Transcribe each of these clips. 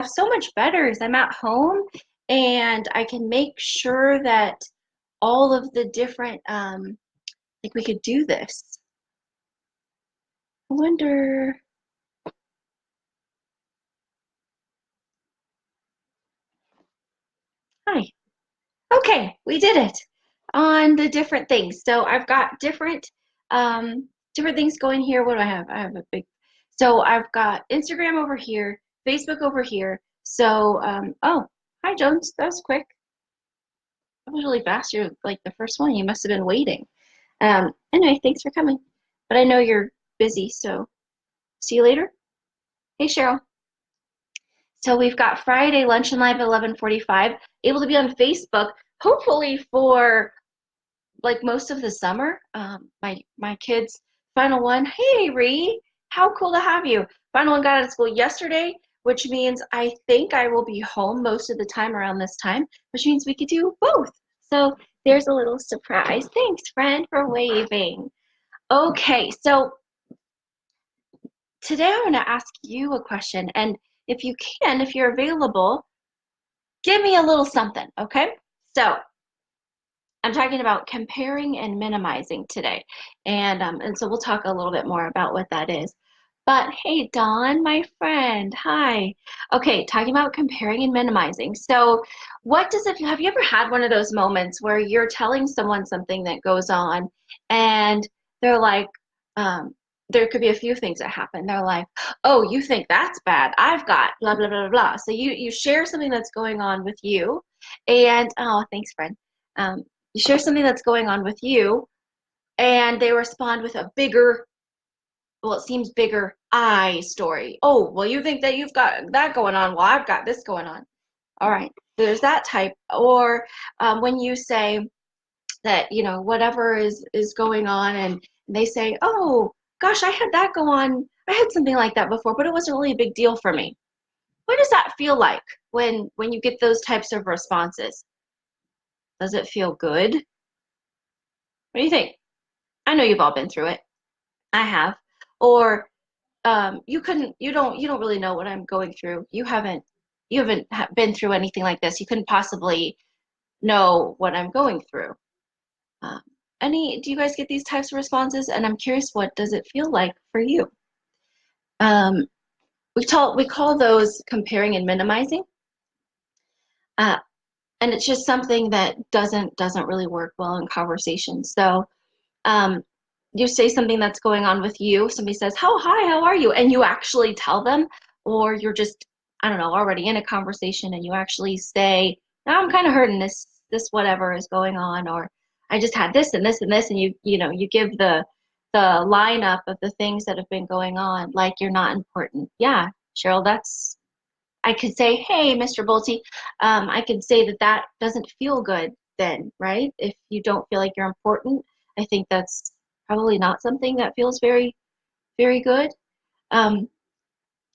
so much better is I'm at home and I can make sure that all of the different, like we could do this. I wonder, hi. Okay, we did it on the different things. So I've got different things going here. What do I have? I have a big, so I've got Instagram over here, Facebook over here. So, oh, hi Jones, that was quick. That was really fast. You're like the first one. You must have been waiting. Anyway, thanks for coming. But I know you're busy, so see you later. Hey, Cheryl. So we've got Friday lunch and live at 11:45. Able to be on Facebook, hopefully for like most of the summer. My kids' final one. Hey, Ree, how cool to have you. Final one got out of school yesterday, which means I think I will be home most of the time around this time, which means we could do both. So there's a little surprise. Thanks, friend, for waving. Okay, so today I'm going to ask you a question, and if you can, if you're available, give me a little something, okay? So I'm talking about comparing and minimizing today. And so we'll talk a little bit more about what that is. But hey, Dawn, my friend, hi. Okay, talking about comparing and minimizing. So what does it, have you ever had one of those moments where you're telling someone something that goes on and they're like, um, there could be a few things that happen. They're like, oh, you think that's bad. I've got blah, blah, blah, blah. So you share something that's going on with you. And, oh, thanks, friend. You share something that's going on with you, and they respond with a bigger, well, it seems bigger I story. Oh, well, you think that you've got that going on. Well, I've got this going on. All right, there's that type. Or when you say that, whatever is going on, and they say, oh, gosh, I had that go on. I had something like that before, but it wasn't really a big deal for me. What does that feel like when you get those types of responses? Does it feel good? What do you think? I know you've all been through it. I have. Or you don't really know what I'm going through. You haven't been through anything like this. You couldn't possibly know what I'm going through. Um, do you guys get these types of responses? And I'm curious, what does it feel like for you? Um, we call those comparing and minimizing. Uh, and it's just something that doesn't really work well in conversation. So um, you say something that's going on with you. Somebody says, "Oh, hi, how are you?" And you actually tell them, or you're just, I don't know, already in a conversation, and you actually say, "Now I'm kind of hurting this whatever is going on," or "I just had this and this and this," and you give the lineup of the things that have been going on, like you're not important. Yeah, Cheryl, that's. I could say, "Hey, Mr. Bolte," I could say that doesn't feel good then, right? If you don't feel like you're important, I think that's probably not something that feels very, very good. Um,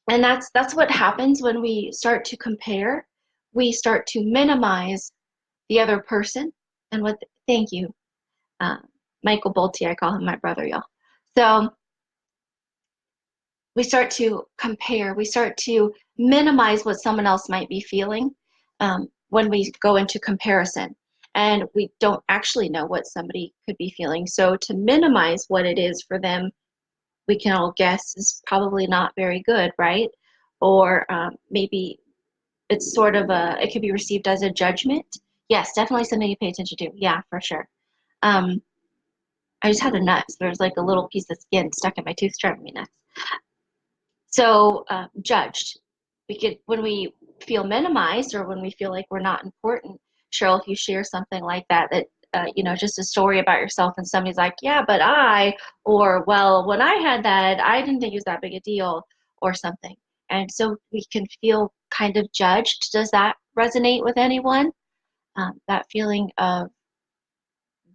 and that's what happens when we start to compare. We start to minimize the other person. And thank you, uh, Michael Bolte. I call him my brother, y'all. So we start to compare, we start to minimize what someone else might be feeling when we go into comparison. And we don't actually know what somebody could be feeling. So to minimize what it is for them, we can all guess is probably not very good, right? Or maybe it's sort of it could be received as a judgment. Yes, definitely something you pay attention to. Yeah, for sure. Um, I just had a nut. So there's like a little piece of skin stuck in my tooth, driving me nuts. So judged. When we feel minimized or when we feel like we're not important. Cheryl, if you share something like that just a story about yourself, and somebody's like, yeah, but or well, when I had that, I didn't think it was that big a deal, or something. And so we can feel kind of judged. Does that resonate with anyone? That feeling of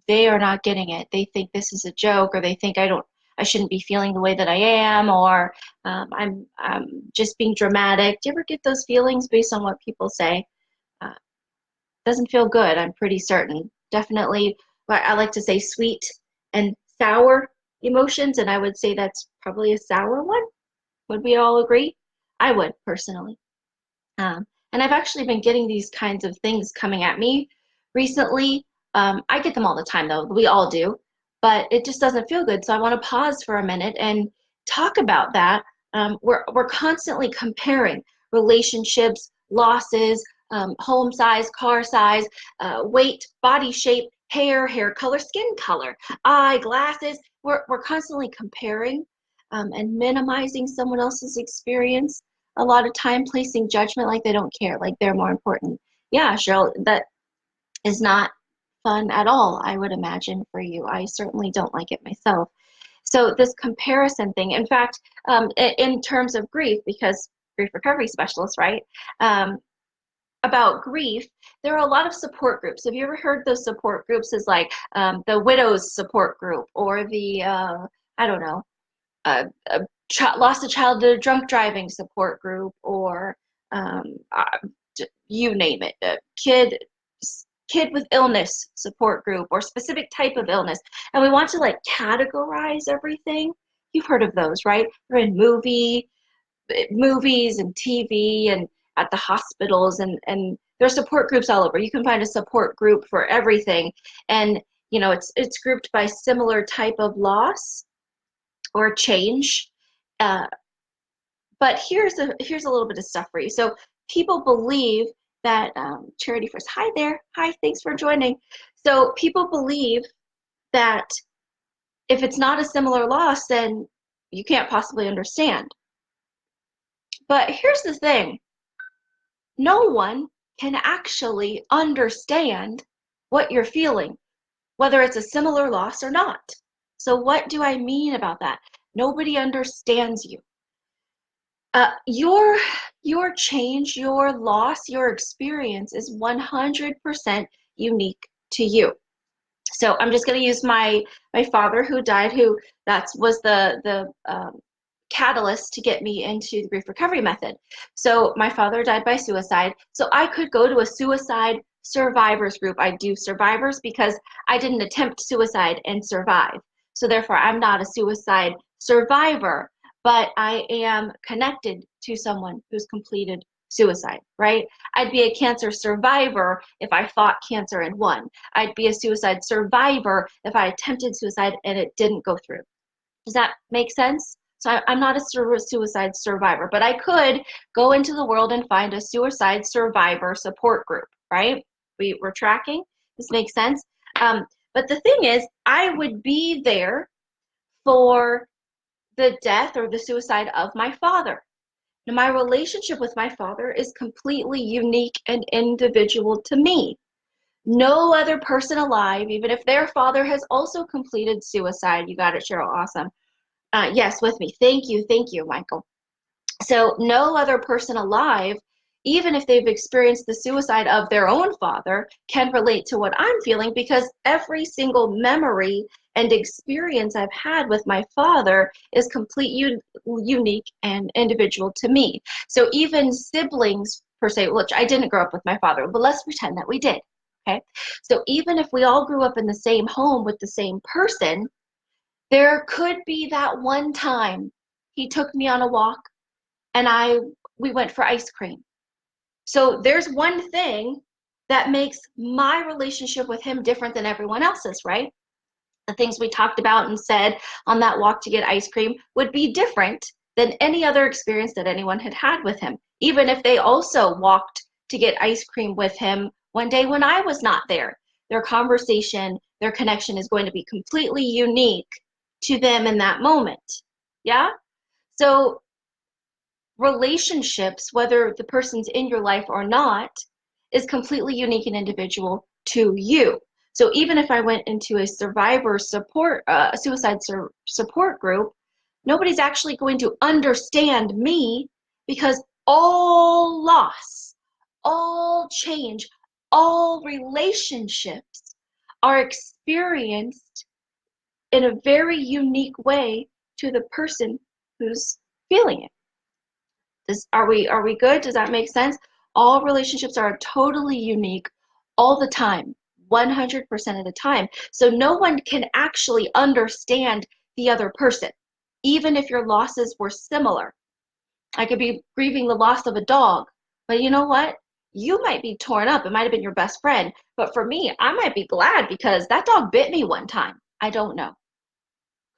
they are not getting it. They think this is a joke, or they think I shouldn't be feeling the way that I am, or I'm just being dramatic. Do you ever get those feelings based on what people say? Uh, doesn't feel good, I'm pretty certain. Definitely, I like to say sweet and sour emotions, and I would say that's probably a sour one. Would we all agree? I would, personally. And I've actually been getting these kinds of things coming at me recently. I get them all the time, though. We all do. But it just doesn't feel good. So I want to pause for a minute and talk about that. We're constantly comparing relationships, losses, home size, car size, weight, body shape, hair color, skin color, eyeglasses. We're constantly comparing and minimizing someone else's experience, a lot of time placing judgment, like they don't care, like they're more important. Yeah, Cheryl, that is not fun at all, I would imagine, for you. I certainly don't like it myself. So this comparison thing, in fact, in terms of grief, because grief recovery specialist, right? Um, about grief, there are a lot of support groups. Have you ever heard those support groups as like the widows support group or the, I don't know, lost a child to drunk driving support group, or um, uh, you name it, a kid with illness support group, or specific type of illness. And we want to like categorize everything. You've heard of those, right? They're in movies and TV and at the hospitals, and there's support groups all over. You can find a support group for everything. And it's grouped by similar type of loss or change. Uh, but here's a little bit of stuff for you. So people believe that Charity First. Hi there. Hi, thanks for joining. So people believe that if it's not a similar loss, then you can't possibly understand. But here's the thing. No one can actually understand what you're feeling, whether it's a similar loss or not. So what do I mean about that? Nobody understands you. Your change, your loss, your experience is 100% unique to you. So I'm just going to use my father who died, who that was the catalyst to get me into the grief recovery method. So my father died by suicide. So I could go to a suicide survivors group. I do survivors because I didn't attempt suicide and survive. So therefore, I'm not a suicide survivor, but I am connected to someone who's completed suicide, right? I'd be a cancer survivor if I fought cancer and won. I'd be a suicide survivor if I attempted suicide and it didn't go through. Does that make sense? So I'm not a suicide survivor, but I could go into the world and find a suicide survivor support group, right? We're tracking. This makes sense. But the thing is, I would be there for the death or the suicide of my father. Now, my relationship with my father is completely unique and individual to me. No other person alive, even if their father has also completed suicide. You got it, Cheryl. Awesome. Yes, with me. Thank you, Michael. So no other person alive, even if they've experienced the suicide of their own father, can relate to what I'm feeling, because every single memory and experience I've had with my father is unique and individual to me. So even siblings, per se, which I didn't grow up with my father, but let's pretend that we did. Okay. So even if we all grew up in the same home with the same person, there could be that one time he took me on a walk and we went for ice cream. So there's one thing that makes my relationship with him different than everyone else's, right? The things we talked about and said on that walk to get ice cream would be different than any other experience that anyone had had with him, even if they also walked to get ice cream with him one day when I was not there. Their conversation, their connection is going to be completely unique to them in that moment. Yeah? So relationships, whether the person's in your life or not, is completely unique and individual to you. So even if I went into a survivor support, support group, nobody's actually going to understand me, because all loss, all change, all relationships are experienced in a very unique way to the person who's feeling it. Are we good? Does that make sense? All relationships are totally unique all the time, 100% of the time. So no one can actually understand the other person, even if your losses were similar. I could be grieving the loss of a dog, But you know what? You might be torn up. It might have been your best friend. But for me, I might be glad because that dog bit me one time. I don't know.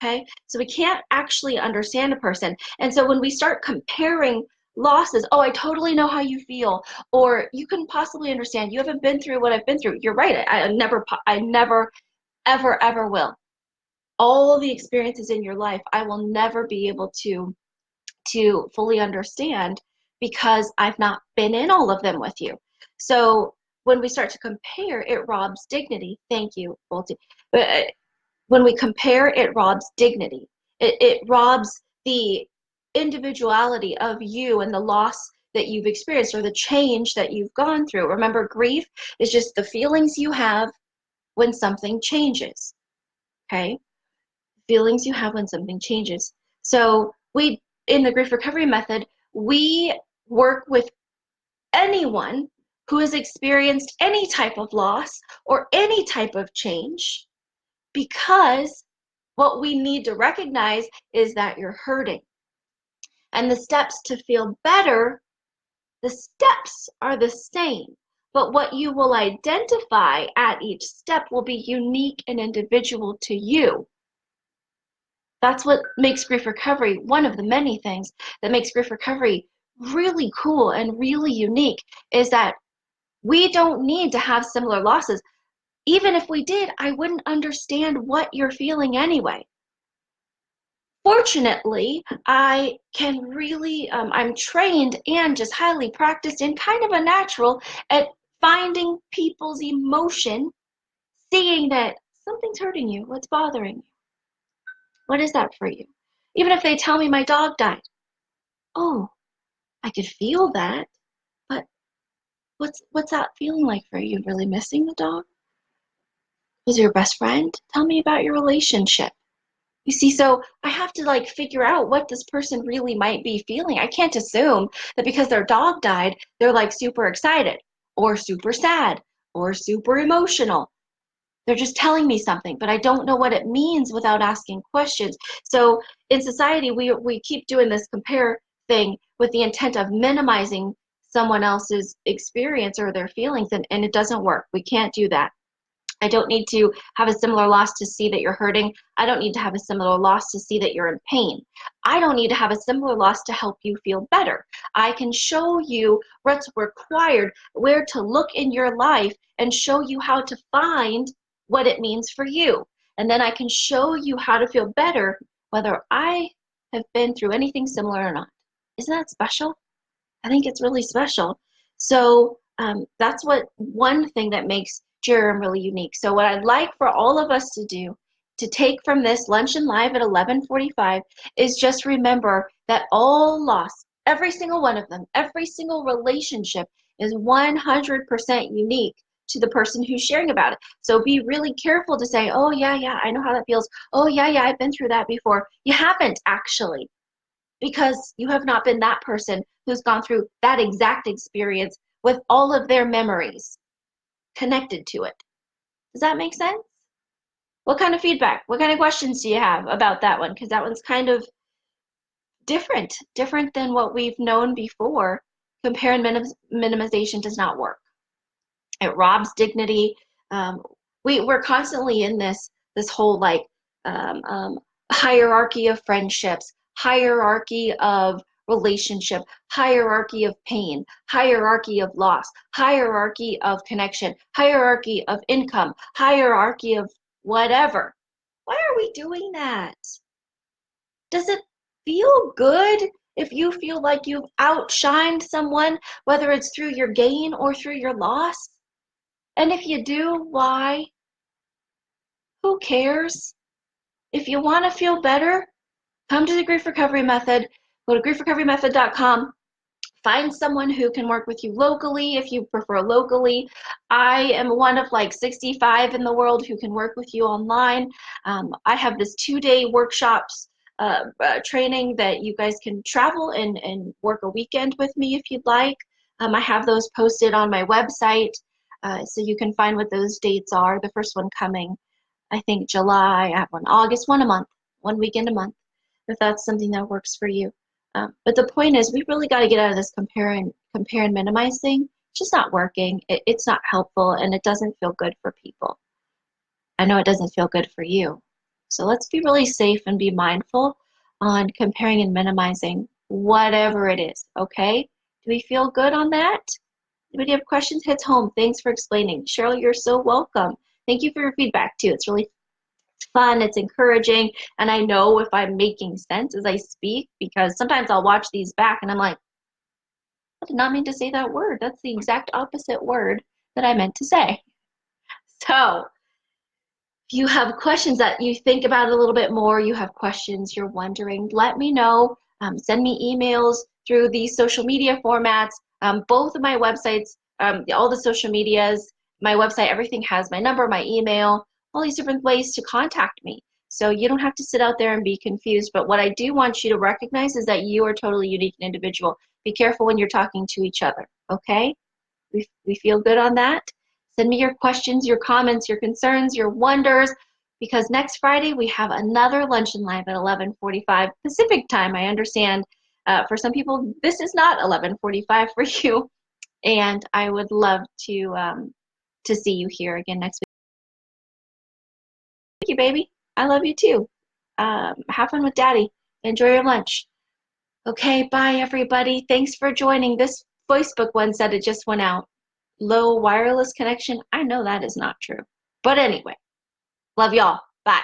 Okay. So we can't actually understand a person. And so when we start comparing losses, oh, I totally know how you feel, or you couldn't possibly understand. You haven't been through what I've been through. You're right. I never, ever, ever will. All the experiences in your life, I will never be able to fully understand because I've not been in all of them with you. So when we start to compare, it robs dignity. Thank you, Bolty. But when we compare, it robs dignity. It robs the individuality of you and the loss that you've experienced or the change that you've gone through. Remember, grief is just the feelings you have when something changes. Okay? Feelings you have when something changes. So we, in the grief recovery method, we work with anyone who has experienced any type of loss or any type of change, because what we need to recognize is that you're hurting. And the steps to feel better, the steps are the same, but what you will identify at each step will be unique and individual to you. That's what makes grief recovery, one of the many things that makes grief recovery really cool and really unique, is that we don't need to have similar losses. Even if we did, I wouldn't understand what you're feeling anyway. Fortunately, I can really, I'm trained and just highly practiced and kind of a natural at finding people's emotion, seeing that something's hurting you, what's bothering you, what is that for you? Even if they tell me my dog died, oh, I could feel that, but what's that feeling like for you? Really missing the dog? Was it your best friend? Tell me about your relationship. You see, so I have to like figure out what this person really might be feeling. I can't assume that because their dog died, they're like super excited or super sad or super emotional. They're just telling me something, but I don't know what it means without asking questions. So in society, we keep doing this compare thing with the intent of minimizing someone else's experience or their feelings, and it doesn't work. We can't do that. I don't need to have a similar loss to see that you're hurting. I don't need to have a similar loss to see that you're in pain. I don't need to have a similar loss to help you feel better. I can show you what's required, where to look in your life, and show you how to find what it means for you. And then I can show you how to feel better, whether I have been through anything similar or not. Isn't that special? I think it's really special. So that's what one thing that makes Jerem really unique. So what I'd like for all of us to do to take from this Luncheon Live at 11:45 is just remember that all loss, every single one of them, every single relationship is 100% unique to the person who's sharing about it. So be really careful to say, oh, yeah, yeah, I know how that feels. Oh, yeah, yeah, I've been through that before. You haven't actually, because you have not been that person who's gone through that exact experience with all of their memories connected to it. Does that make sense? What kind of feedback, what kind of questions do you have about that one? Because that one's kind of different than what we've known before. Compare and minimization does not work. It robs dignity. Um, we're constantly in this whole like um, um, hierarchy of friendships, hierarchy of relationship, hierarchy of pain, hierarchy of loss, hierarchy of connection, hierarchy of income, hierarchy of whatever. Why are we doing that? Does it feel good if you feel like you've outshined someone, whether it's through your gain or through your loss? And if you do, why? Who cares? If you want to feel better, come to the Grief Recovery Method. Go to griefrecoverymethod.com. Find someone who can work with you locally if you prefer locally. I am one of like 65 in the world who can work with you online. I have this 2-day workshops training that you guys can travel and work a weekend with me if you'd like. I have those posted on my website, so you can find what those dates are. The first one coming, I think July, I have one August, one a month, one weekend a month, if that's something that works for you. But the point is, we really got to get out of this compare and minimize thing, it's just not working. It's not helpful, and it doesn't feel good for people. I know it doesn't feel good for you. So let's be really safe and be mindful on comparing and minimizing whatever it is, okay? Do we feel good on that? Anybody have questions? Hits home. Thanks for explaining. Cheryl, you're so welcome. Thank you for your feedback too. It's really fun, it's encouraging, and I know if I'm making sense as I speak, because sometimes I'll watch these back and I'm like, I did not mean to say that word. That's the exact opposite word that I meant to say. So if you have questions that you think about it a little bit more, you have questions, you're wondering, let me know. Send me emails through these social media formats. Both of my websites, all the social medias, my website, everything has my number, my email, all these different ways to contact me. So you don't have to sit out there and be confused. But what I do want you to recognize is that you are totally unique and individual. Be careful when you're talking to each other, okay? We feel good on that? Send me your questions, your comments, your concerns, your wonders, because next Friday we have another Luncheon Live at 11:45 Pacific time. I understand for some people this is not 11:45 for you, and I would love to see you here again next week. Thank you, baby. I love you too. Have fun with Daddy. Enjoy your lunch. Okay, bye everybody. Thanks for joining. This Facebook one said it just went out. Low wireless connection. I know that is not true. But anyway, love y'all. Bye.